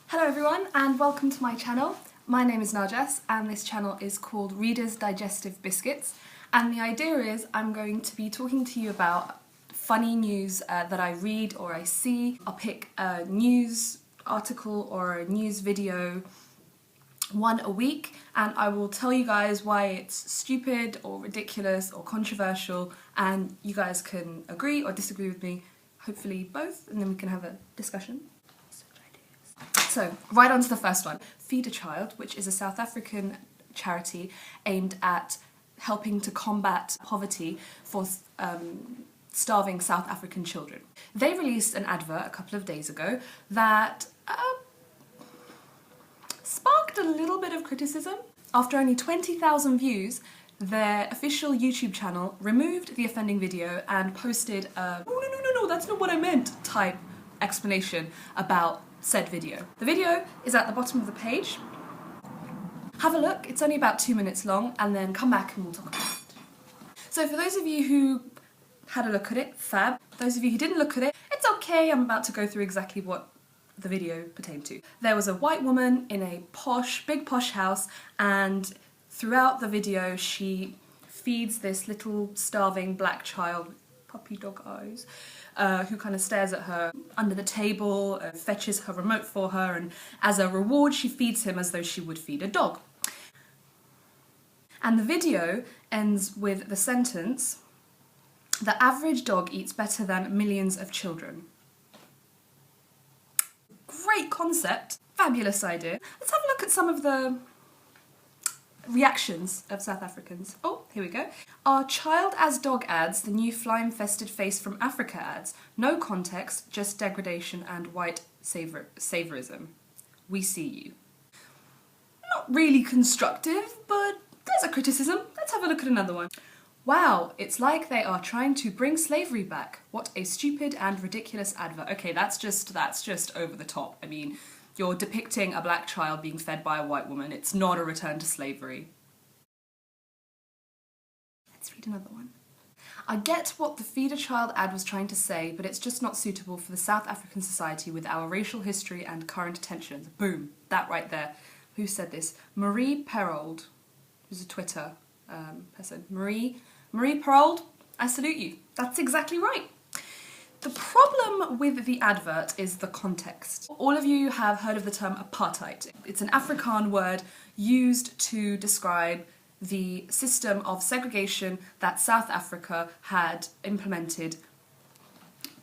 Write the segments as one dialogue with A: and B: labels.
A: Hello everyone and welcome to my channel. My name is Narjas and this channel is called Reader's Digestive Biscuits, and the idea is I'm going to be talking to you about funny news that I read or I see. I'll pick a news article or a news video, one a week, and I will tell you guys why it's stupid or ridiculous or controversial, and you guys can agree or disagree with me, hopefully both, and then we can have a discussion. So, right on to the first one. Feed a Child, which is a South African charity aimed at helping to combat poverty for starving South African children. They released an advert a couple of days ago that sparked a little bit of criticism. After only 20,000 views, their official YouTube channel removed the offending video and posted a no, that's not what I meant type explanation about said video. The video is at the bottom of the page. Have a look, it's only about 2 minutes long, and then come back and we'll talk about it. So for those of you who had a look at it, fab. Those of you who didn't look at it, it's okay, I'm about to go through exactly what the video pertained to. There was a white woman in a big posh house, and throughout the video she feeds this little starving black child, puppy dog eyes, who kind of stares at her under the table, fetches her remote for her, and as a reward she feeds him as though she would feed a dog. And the video ends with the sentence, "The average dog eats better than millions of children." Great concept, fabulous idea. Let's have a look at some of the reactions of South Africans. Oh, here we go. "Are child as dog ads the new fly-infested face from Africa ads? No context, just degradation and white saviorism. We see you." Not really constructive, but there's a criticism. Let's have a look at another one. "Wow, it's like they are trying to bring slavery back. What a stupid and ridiculous advert." Okay, that's just over the top. I mean, you're depicting a black child being fed by a white woman. It's not a return to slavery. Let's read another one. "I get what the Feed a Child ad was trying to say, but it's just not suitable for the South African society with our racial history and current tensions." Boom, that right there. Who said this? Marie Perold, who's a Twitter person. Marie Perold, I salute you. That's exactly right. The problem with the advert is the context. All of you have heard of the term apartheid. It's an Afrikaans word used to describe the system of segregation that South Africa had implemented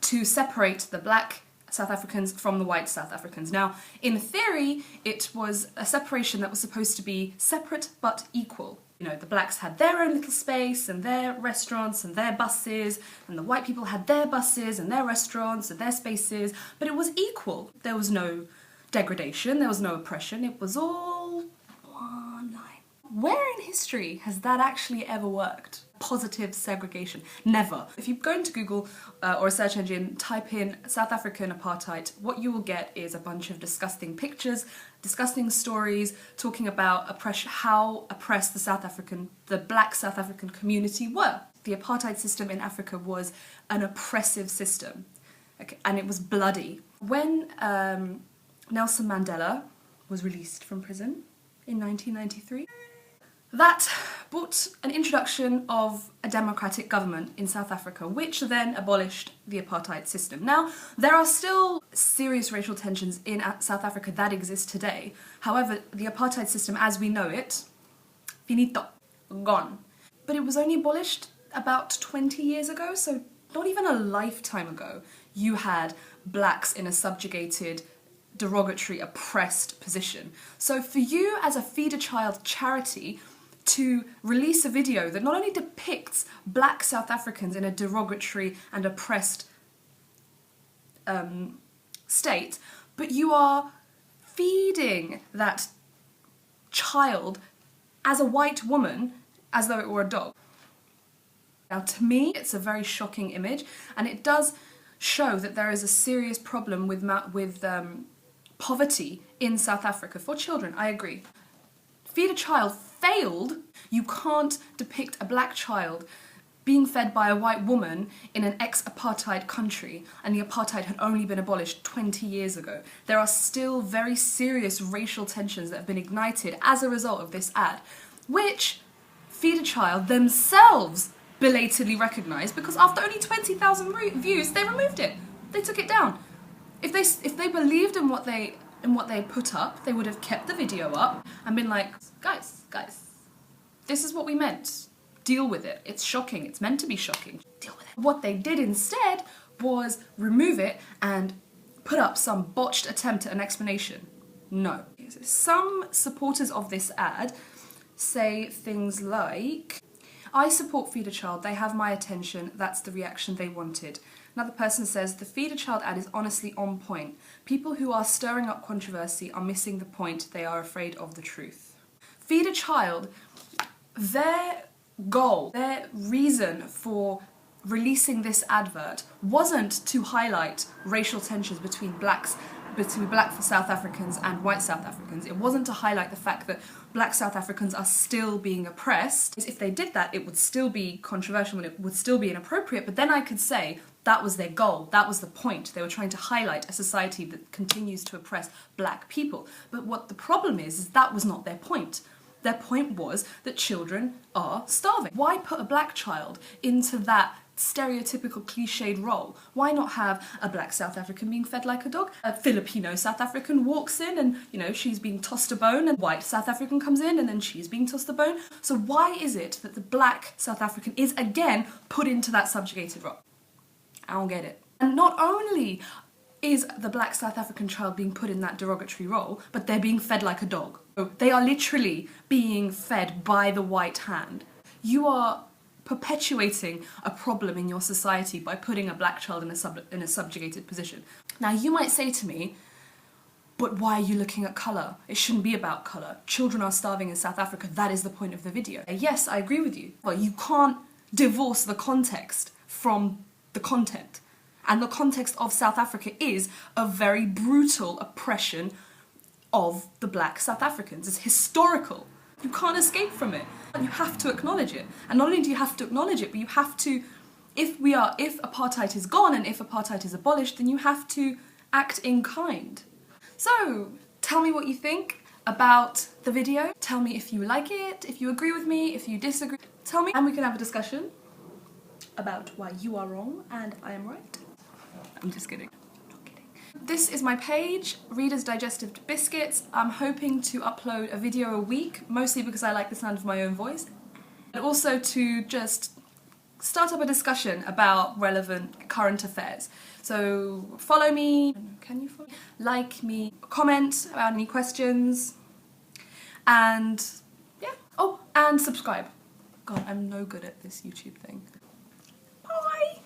A: to separate the black South Africans from the white South Africans. Now, in theory, it was a separation that was supposed to be separate but equal. You know, the blacks had their own little space and their restaurants and their buses, and the white people had their buses and their restaurants and their spaces, but it was equal. There was no degradation, there was no oppression, it was all one line. Where in history has that actually ever worked? Positive segregation. Never. If you go into Google or a search engine, type in South African apartheid, what you will get is a bunch of disgusting pictures, disgusting stories talking about how oppressed the black South African community were. The apartheid system in Africa was an oppressive system, okay, and it was bloody. When Nelson Mandela was released from prison in 1993, that brought an introduction of a democratic government in South Africa, which then abolished the apartheid system. Now, there are still serious racial tensions in South Africa that exist today. However, the apartheid system as we know it, finito, gone. But it was only abolished about 20 years ago, so not even a lifetime ago, you had blacks in a subjugated, derogatory, oppressed position. So for you as a Feed a Child charity to release a video that not only depicts black South Africans in a derogatory and oppressed state, but you are feeding that child as a white woman as though it were a dog. Now, to me, it's a very shocking image, and it does show that there is a serious problem with poverty in South Africa for children. I agree. Feed a Child failed. You can't depict a black child being fed by a white woman in an ex-apartheid country, and the apartheid had only been abolished 20 years ago. There are still very serious racial tensions that have been ignited as a result of this ad, which Feed a Child themselves belatedly recognised, because after only 20,000 views, they removed it. They took it down. If they believed in what they put up, they would have kept the video up and been like, guys, this is what we meant. Deal with it. It's shocking. It's meant to be shocking. Deal with it. What they did instead was remove it and put up some botched attempt at an explanation. No. Some supporters of this ad say things like, I support Feed a Child, they have my attention, that's the reaction they wanted. Another person says, the Feed a Child ad is honestly on point. People who are stirring up controversy are missing the point, they are afraid of the truth. Feed a Child, their goal, their reason for releasing this advert wasn't to highlight racial tensions between black South Africans and white South Africans. It wasn't to highlight the fact that black South Africans are still being oppressed. If they did that, it would still be controversial and it would still be inappropriate, but then I could say that was their goal, that was the point. They were trying to highlight a society that continues to oppress black people. But what the problem is that was not their point. Their point was that children are starving. Why put a black child into that stereotypical cliched role? Why not have a black South African being fed like a dog? A Filipino South African walks in and, you know, she's being tossed a bone, and white South African comes in and then she's being tossed a bone. So why is it that the black South African is again put into that subjugated role? I don't get it. And not only is the black South African child being put in that derogatory role, but they're being fed like a dog. They are literally being fed by the white hand. You are perpetuating a problem in your society by putting a black child in a subjugated position. Now you might say to me, but why are you looking at colour? It shouldn't be about colour. Children are starving in South Africa, that is the point of the video. Yes, I agree with you. Well, you can't divorce the context from the content. And the context of South Africa is a very brutal oppression of the black South Africans. It's historical. You can't escape from it. You have to acknowledge it. And not only do you have to acknowledge it, but you have to, if apartheid is gone and if apartheid is abolished, then you have to act in kind. So, tell me what you think about the video. Tell me if you like it, if you agree with me, if you disagree. Tell me, and we can have a discussion about why you are wrong and I am right. I'm just kidding. Not kidding. This is my page, Reader's Digestive Biscuits. I'm hoping to upload a video a week, mostly because I like the sound of my own voice, and also to just start up a discussion about relevant current affairs. So follow me, can you follow me? Like me, comment about any questions, and yeah, oh, and subscribe. God, I'm no good at this YouTube thing.